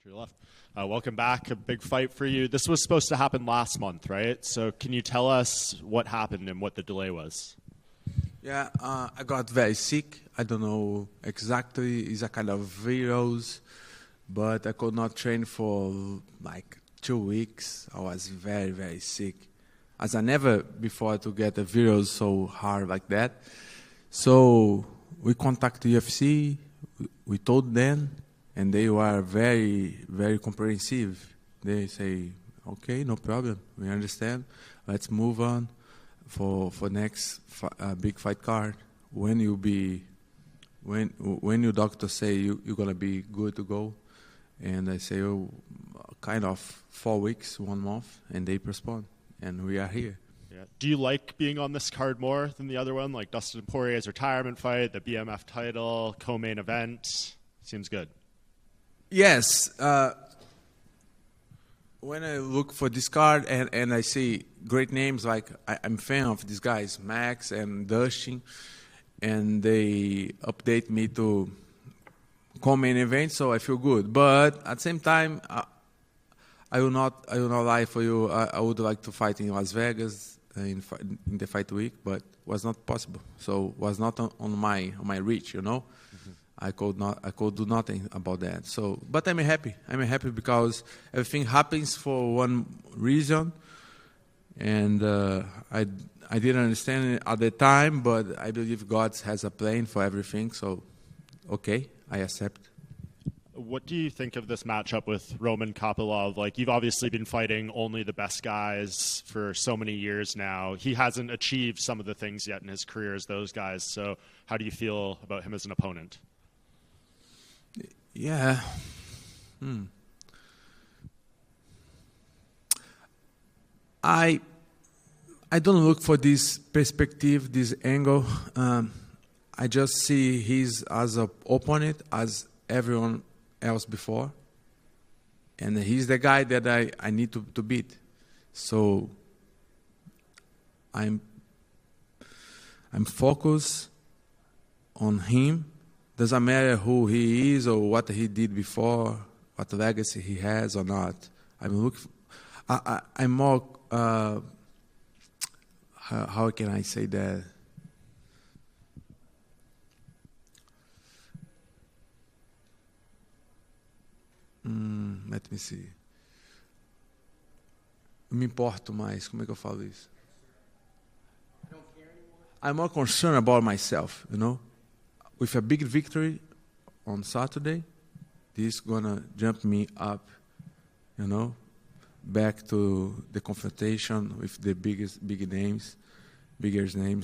to your left. Welcome back. A big fight for you. This was supposed to happen last month, right? So can you tell us what happened and what the delay was? Yeah, I got very sick. I don't know exactly. It's a kind of virus, but I could not train for like 2 weeks. I was very, very sick. As I never before to get a virus so hard like that. So we contacted UFC. We told them, and they were very, very comprehensive. They say, okay, no problem. We understand. Let's move on for next big fight card. When your doctor say you're gonna be good to go, and I say, oh, kind of 4 weeks, 1 month, and they postpone, and we are here. Yeah. Do you like being on this card more than the other one, like Dustin Poirier's retirement fight, the BMF title, co-main event? Seems good. Yes. When I look for this card and I see great names, like I'm a fan of these guys, Max and Dustin, and they update me to co-main event, so I feel good. But at the same time, I will not lie for you. I would like to fight in Las Vegas in the fight week, but was not possible. So was not on my reach, you know. Mm-hmm. I could do nothing about that. So, but I'm happy. I'm happy because everything happens for one reason, and I didn't understand it at the time, but I believe God has a plan for everything. So, okay, I accept. What do you think of this matchup with Roman Kopylov? Like, you've obviously been fighting only the best guys for so many years now. He hasn't achieved some of the things yet in his career as those guys. So how do you feel about him as an opponent? Yeah. I don't look for this perspective, this angle. I just see he's as an opponent as everyone else before, and he's the guy that I need to beat. So I'm focused on him. Doesn't matter who he is or what he did before, what legacy he has or not. I'm more. How can I say that? Let me see. Me importo mais. Como é que eu falo isso? I'm more concerned about myself, you know. With a big victory on Saturday, this is gonna jump me up, you know, back to the confrontation with the bigger names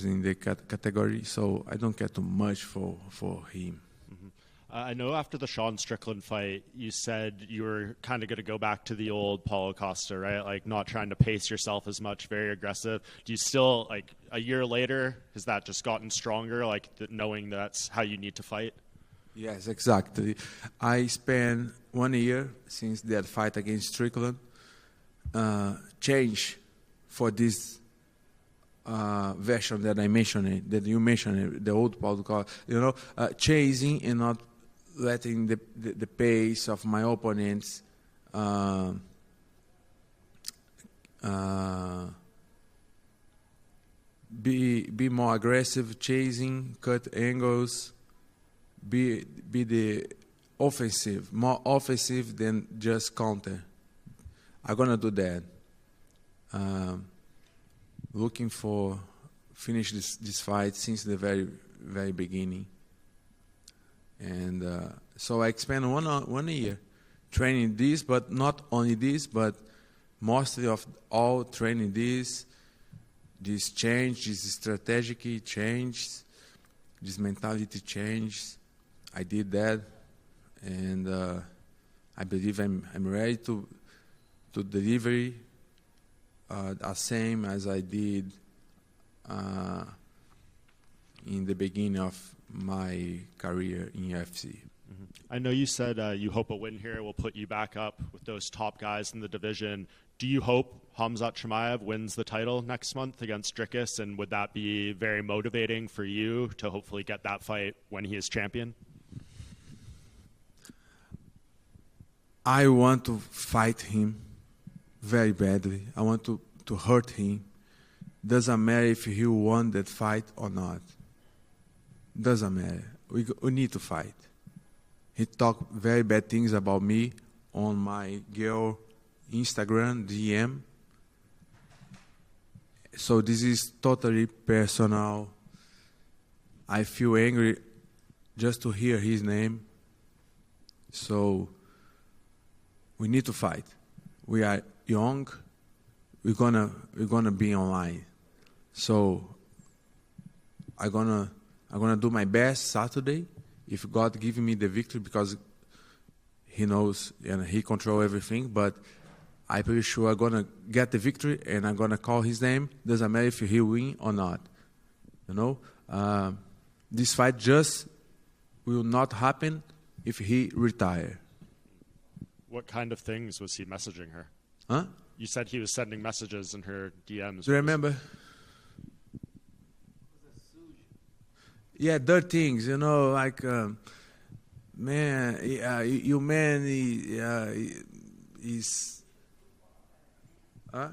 in the category. So I don't care too much for him. Mm-hmm. I know after the Sean Strickland fight, you said you were kind of going to go back to the old Paulo Costa, right? Like not trying to pace yourself as much, very aggressive. Do you still, like a year later, has that just gotten stronger, like knowing that's how you need to fight? Yes, exactly. I spent 1 year since that fight against Strickland, change for this version that I mentioned, that you mentioned, the old Paulo Costa, you know, chasing and not letting the pace of my opponents be more aggressive, chasing, cut angles, be the offensive, more offensive than just counter. I'm gonna do that. Looking for finish this fight since the very, very beginning. And so I spent 1 year training this, but not only this, but mostly of all training this change, this strategic change, this mentality change. I did that, and I believe I'm ready to deliver the same as I did in the beginning of my career in UFC. Mm-hmm. I know you said you hope a win here will put you back up with those top guys in the division. Do you hope Khamzat Chimaev wins the title next month against Dricus, and would that be very motivating for you to hopefully get that fight when he is champion? I want to fight him very badly. I want to hurt him. Doesn't matter if he won that fight or not. Doesn't matter. We need to fight. He talked very bad things about me on my girl Instagram DM. So this is totally personal. I feel angry just to hear his name. So we need to fight. We are young. We're gonna be online. So I'm gonna do my best Saturday. If God give me the victory, because He knows and He control everything. But I'm pretty sure I'm gonna get the victory, and I'm gonna call His name. Doesn't matter if He win or not. You know, this fight just will not happen if He retire. What kind of things was he messaging her? Huh? You said he was sending messages in her DMs. Do you remember? Yeah, dirty things, you know, like, man, you man is, huh?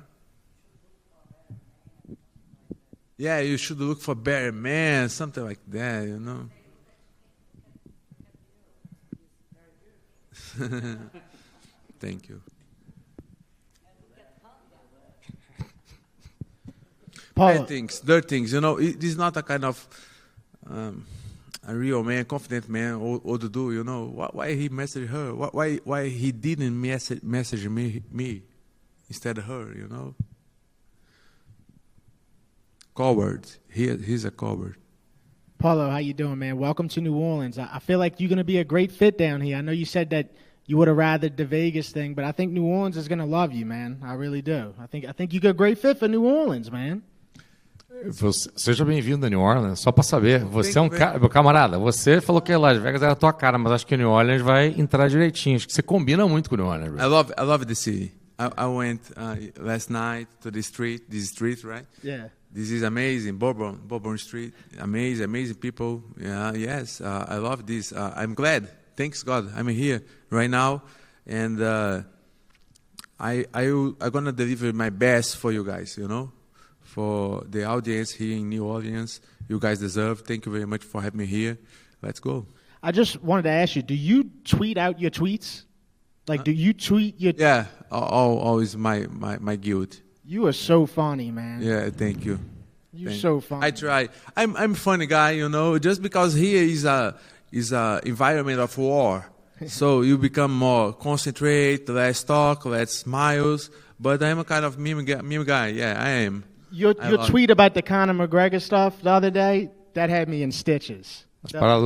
Yeah, you should look for better man, something like that, you know. Thank you. Paulo, Dirty things, you know. It is not a kind of a real man, confident man, or to do, you know. Why he messaged her? Why he didn't message me instead of her, you know? Coward. He's a coward. Paulo, how you doing, man? Welcome to New Orleans. I feel like you're going to be a great fit down here. I know you said that you would have rather the Vegas thing, but I think New Orleans is going to love you, man. I really do. I think you're a great fit for New Orleans, man. Seja bem-vindo a New Orleans. Só para saber, você é um cara, meu camarada, você falou que Las Vegas era a tua cara, mas acho que New Orleans vai entrar direitinho. Acho que você combina muito com New Orleans. Bro. I love the city. I went last night to this street, right? Yeah. This is amazing, Bourbon Street. Amazing people. Yeah, yes, I love this. I'm glad. Thanks God, I'm here right now, and I'm gonna deliver my best for you guys. You know, for the audience here in New Orleans. You guys deserve. Thank you very much for having me here. Let's go. I just wanted to ask you: do you tweet out your tweets? Like, do you tweet your? Yeah, always my guilt. You are so funny, man. Yeah, thank you. You're so funny. I try. I'm funny guy, you know. Just because here is a environment of war, so you become more concentrate, less talk, less smiles. But I'm a kind of meme guy. Yeah, I am. Your tweet about the Conor McGregor stuff the other day, that had me in stitches. As paradas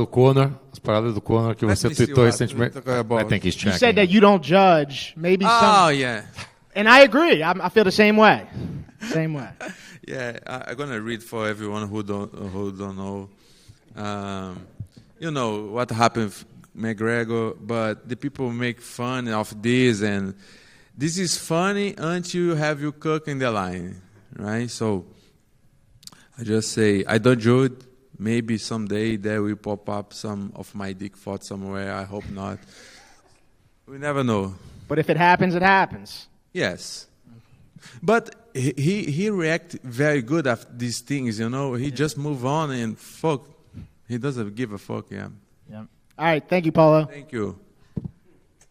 do Conor que você tweetou recentemente. I think he's checking. You said that you don't judge. Maybe some. Oh yeah. And I agree. I feel the same way. Same way. Yeah, I'm gonna read for everyone who don't know. You know what happened with McGregor, but the people make fun of this, and this is funny until you have your cook in the line, right? So I just say I don't judge. Maybe someday there will pop up some of my dick fought somewhere. I hope not. We never know. But if it happens, it happens. Yes. But he react very good after these things, you know. He just move on and fuck. He doesn't give a fuck, yeah. Yeah. All right, thank you, Paulo. Thank you.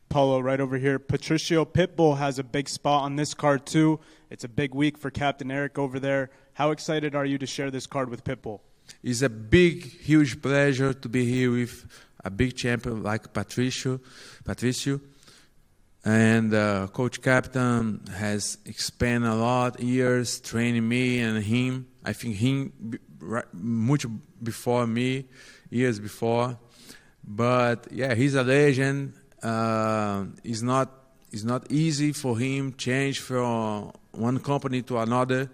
Paulo, right over here. Patricio Pitbull has a big spot on this card, too. It's a big week for Captain Eric over there. How excited are you to share this card with Pitbull? It's a big, huge pleasure to be here with a big champion like Patricio. And Coach Captain has spent a lot of years training me and him. I think him much before me, years before. But yeah, he's a legend. It's not easy for him change from one company to another.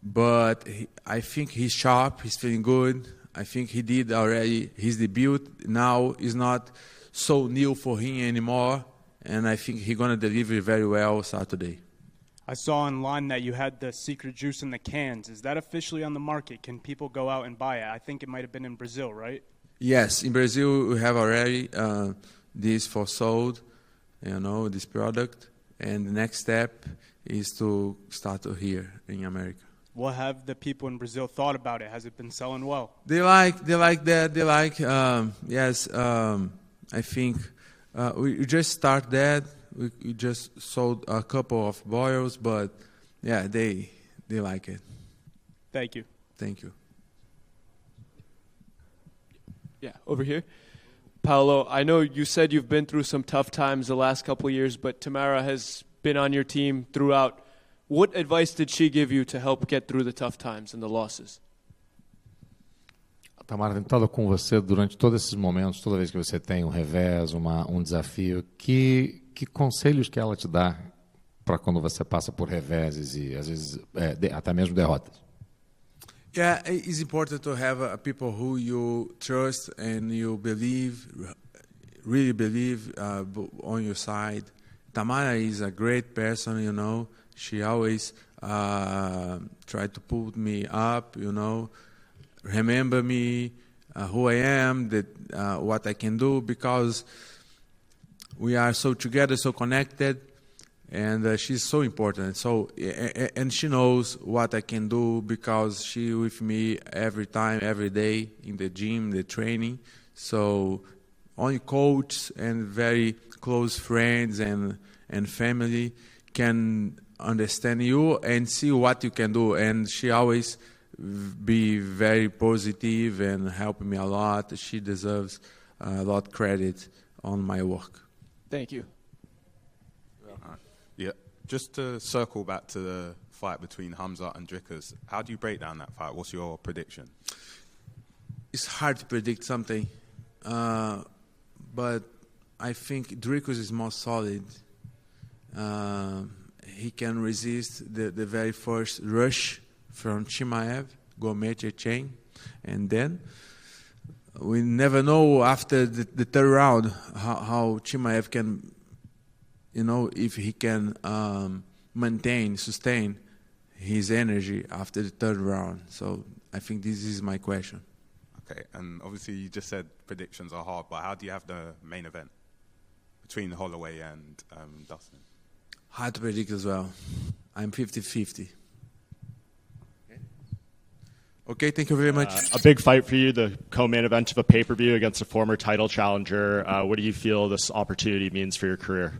But I think he's sharp. He's feeling good. I think he did already his debut. Now it's not so new for him anymore. And I think he's going to deliver very well Saturday. I saw online that you had the secret juice in the cans. Is that officially on the market? Can people go out and buy it? I think it might have been in Brazil, right? Yes, in Brazil we have already this for sold. this product. And the next step is to start here in America. What have the people in Brazil thought about it? Has it been selling well? They like that. They like, yes, I think we just start that. We just sold a couple of boils, but yeah, they like it. Thank you. Thank you. Yeah, over here. Paulo, I know you said you've been through some tough times the last couple of years, but Tamara has been on your team throughout. What advice did she give you to help get through the tough times and the losses? A Tamara tem estado com você durante todos esses momentos, toda vez que você tem um revés, um desafio. Que conselhos que ela te dá para quando você passa por reveses e às vezes até mesmo derrotas? Yeah, it's important to have people who you trust and you really believe on your side. Tamara is a great person, She always tried to put me up, remember me, who I am, what I can do, because we are so together, so connected, and she's so important. So, and she knows what I can do because she with me every time, every day in the gym, the training. So, only coach and very close friends and family can understand you and see what you can do. And she always be very positive and help me a lot. She deserves a lot of credit on my work. Thank you. Yeah, just to circle back to the fight between Hamza and Drickers, how do you break down that fight? What's your prediction? It's hard to predict something, but I think Drickers is more solid. He can resist the very first rush from Chimaev, Gourmet chain, and then we never know after the third round how Chimaev can, if he can sustain his energy after the third round. So I think this is my question. Okay, and obviously you just said predictions are hard, but how do you have the main event between Holloway and Dustin? Hard to predict as well. I'm 50-50. Okay, thank you very much. A big fight for you, the co-main event of a pay-per-view against a former title challenger. What do you feel this opportunity means for your career?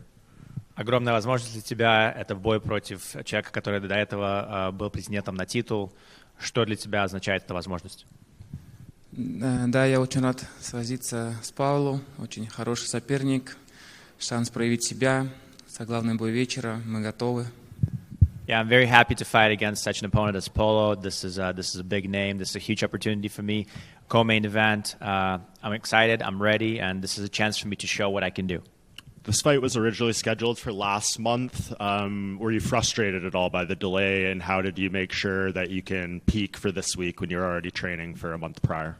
Огромная возможность для тебя – это бой против человека, который до этого был претендентом на титул. Что для тебя означает эта возможность? Да, я очень рад сразиться с Пауло. Очень хороший соперник. Шанс проявить себя. Главный бой вечера. Мы готовы. Yeah, I'm very happy to fight against such an opponent as Paulo. This is a big name. This is a huge opportunity for me. Co-main event. I'm excited. I'm ready, and this is a chance for me to show what I can do. This fight was originally scheduled for last month. Were you frustrated at all by the delay, and how did you make sure that you can peak for this week when you're already training for a month prior?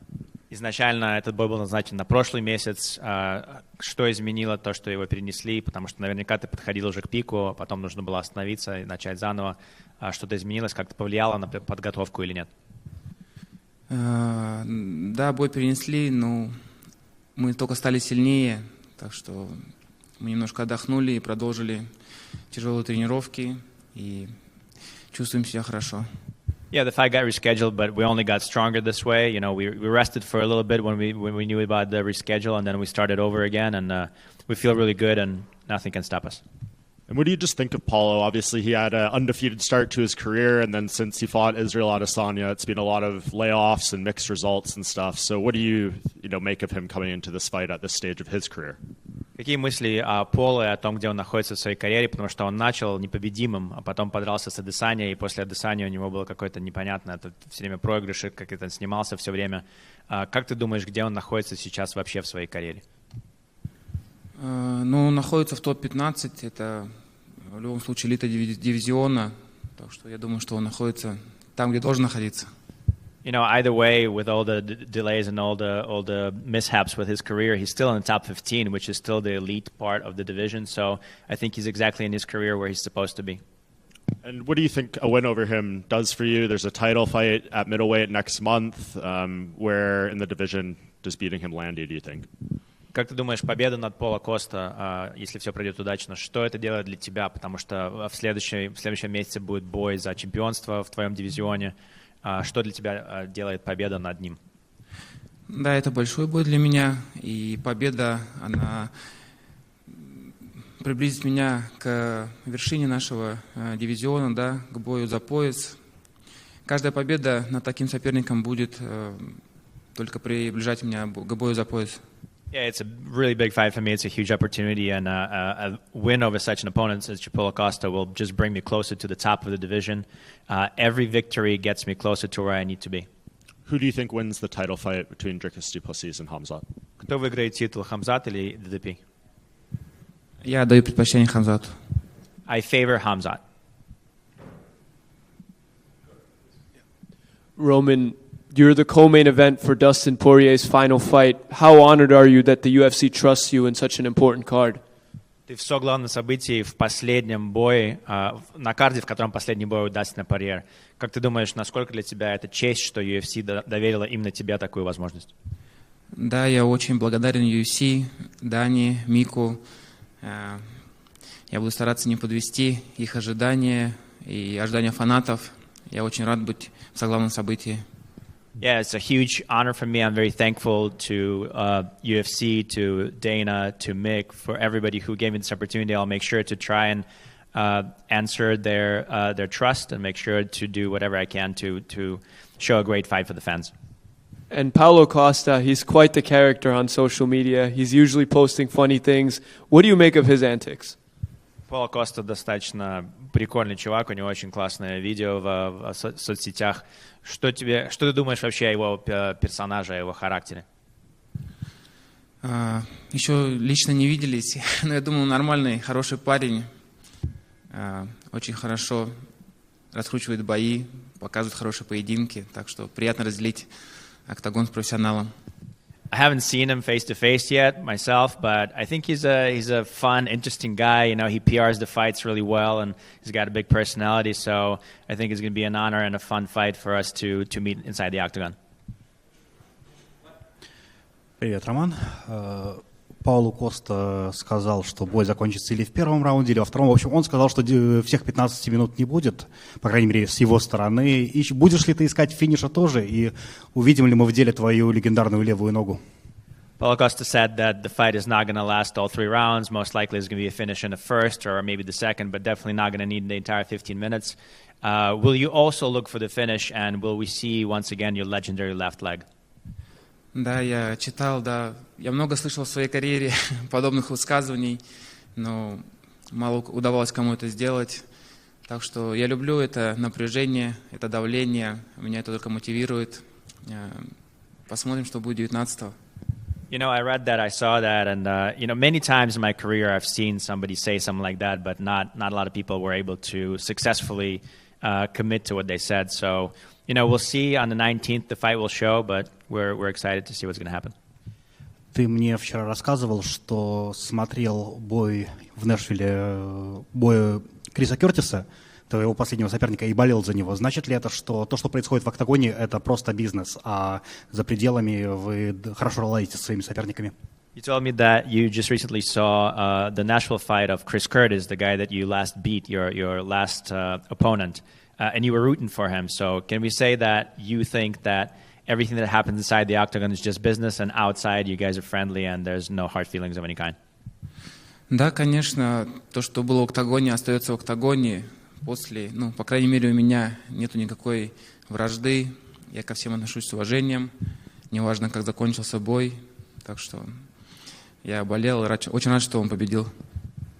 Изначально этот бой был назначен на прошлый месяц. Что изменило то, что его перенесли? Потому что наверняка ты подходил уже к пику, потом нужно было остановиться и начать заново. Что-то изменилось, как-то повлияло на подготовку или нет? Да, бой перенесли, но мы только стали сильнее, так что мы немножко отдохнули и продолжили тяжелые тренировки и чувствуем себя хорошо. Yeah, the fight got rescheduled, but we only got stronger this way. We rested for a little bit when we knew about the reschedule, and then we started over again, and we feel really good, and nothing can stop us. And what do you just think of Paulo? Obviously, he had an undefeated start to his career, and then since he fought Israel Adesanya, it's been a lot of layoffs and mixed results and stuff. So what do you make of him coming into this fight at this stage of his career? Какие мысли о Поло и о том, где он находится в своей карьере, потому что он начал непобедимым, а потом подрался с Адесаньей, и после Адесаньи у него было какое-то непонятное, это все время проигрыши, как это снимался все время. Как ты думаешь, где он находится сейчас вообще в своей карьере? Ну, находится в топ-15, это в любом случае элита дивизиона, так что я думаю, что он находится там, где должен находиться. Either way, with all the delays and all the mishaps with his career, he's still in the top 15, which is still the elite part of the division. So I think he's exactly in his career where he's supposed to be. And what do you think a win over him does for you? There's a title fight at middleweight next month. Where in the division does beating him land you, do you think? Как ты думаешь, победа над Paulo Costa, если все пройдет удачно, что это делает для тебя? Потому что в следующем месяце будет бой за чемпионство в твоем дивизионе. Что для тебя делает победа над ним? Да, это большой бой для меня, и победа, она приблизит меня к вершине нашего дивизиона, да, к бою за пояс. Каждая победа над таким соперником будет только приближать меня к бою за пояс. Yeah, it's a really big fight for me. It's a huge opportunity, and a win over such an opponent as Paulo Costa will just bring me closer to the top of the division. Every victory gets me closer to where I need to be. Who do you think wins the title fight between Dricus du Plessis and Khamzat? Кто выиграет титул, Khamzat или DDP? Я даю предпочтение Хамзату. I favor Khamzat. Roman, you're the co-main event for Dustin Poirier's final fight. How honored are you that the UFC trusts you in such an important card? Ты в главном событии в последнем бое, на карде, в котором последний бой у Дастина Порье. Как ты думаешь, насколько для тебя это честь, что UFC доверила именно тебе такую возможность? Да, я очень благодарен UFC, Дани, Мику. Я буду стараться не подвести их ожидания и ожидания фанатов. Я очень рад быть в соглавном событии. Yeah, it's a huge honor for me. I'm very thankful to UFC, to Dana, to Mick, for everybody who gave me this opportunity. I'll make sure to try and answer their trust and make sure to do whatever I can to show a great fight for the fans. And Paulo Costa, he's quite the character on social media. He's usually posting funny things. What do you make of his antics? Paulo Costa достаточно прикольный чувак, у него очень классное видео в соцсетях. Что ты думаешь вообще о его персонаже, о его характере? Еще лично не виделись, но я думаю, нормальный, хороший парень. Очень хорошо раскручивает бои, показывает хорошие поединки, так что приятно разделить октагон с профессионалом. I haven't seen him face to face yet myself, but I think he's a fun, interesting guy. You know, he PRs the fights really well, and he's got a big personality. So I think it's going to be an honor and a fun fight for us to meet inside the octagon. Привет, Роман. Пауло Коста сказал, что бой закончится или в первом раунде, или во втором. В общем, он сказал, что всех 15 минут не будет, по крайней мере, с его стороны. И будешь ли ты искать финиша тоже? И увидим ли мы в деле твою легендарную левую ногу? Paulo Costa said that the fight is not going to last all 3 rounds. Most likely it's going to be a finish in the first or maybe the second, but definitely not going to need the entire 15 minutes. Will you also look for the finish, and will we see once again your legendary left leg? Да, я читал, да. Я много слышал в своей карьере подобных высказываний, но мало удавалось кому это сделать. Так что я люблю это напряжение, это давление. Меня это только мотивирует. Посмотрим, что будет 19-го. You know, I read that, I saw that, and many times in my career I've seen somebody say something like that, but not a lot of people were able to successfully commit to what they said. So, we'll see on the 19th. The fight will show, but we're excited to see what's going to happen. Ты мне вчера рассказывал, что смотрел бой в Нэшвилле, бой Криса Кёртиса, твоего последнего соперника, и болел за него. Значит ли это, что то, что происходит в октагоне, это просто бизнес, а за пределами вы хорошо ладите со своими соперниками? You told me that you just recently saw the Nashville fight of Chris Curtis, the guy that you last beat, your last opponent, and you were rooting for him. So can we say that you think that everything that happens inside the octagon is just business, and outside you guys are friendly and there's no hard feelings of any kind? Да, конечно, то, что было в октагоне, остается в октагоне. После, по крайней мере, у меня нету никакой вражды. Я ко всем отношусь с уважением. Неважно, как закончился бой. Так что я болел, очень рад, что он победил.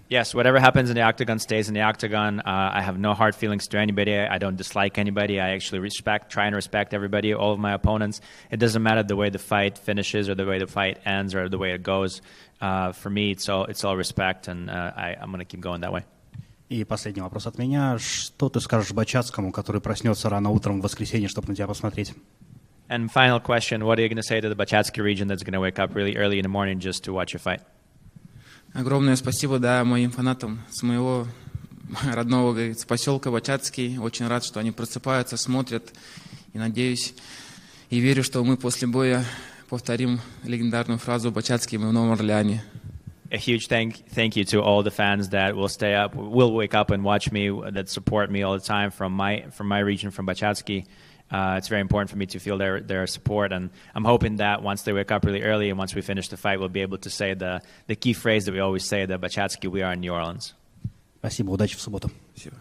Yes, whatever happens in the octagon stays in the octagon. I have no hard feelings to anybody. I don't dislike anybody. I actually try and respect everybody, all of my opponents. It doesn't matter the way the fight finishes or the way the fight ends or the way it goes. For me, it's all respect, and I'm going to keep going that way. И последний вопрос от меня. Что ты скажешь Бачатскому, который проснется рано утром в воскресенье, чтобы на тебя посмотреть? And final question, what are you going to say to the Bachatsky region that's going to wake up really early in the morning just to watch your fight? Огромное спасибо, моим фанатам с моего родного, говорится, поселка Бачатский. Очень рад, что они просыпаются, смотрят. И надеюсь, и верю, что мы после боя повторим легендарную фразу «Бачатский, мы в Новом Орлеане». A huge thank you to all the fans that will wake up and watch me, that support me all the time from my region, from Bachatsky. It's very important for me to feel their support, and I'm hoping that once they wake up really early and once we finish the fight, we'll be able to say the key phrase that we always say, that Bachatsky, we are in New Orleans. Спасибо, удачи в субботу. Спасибо.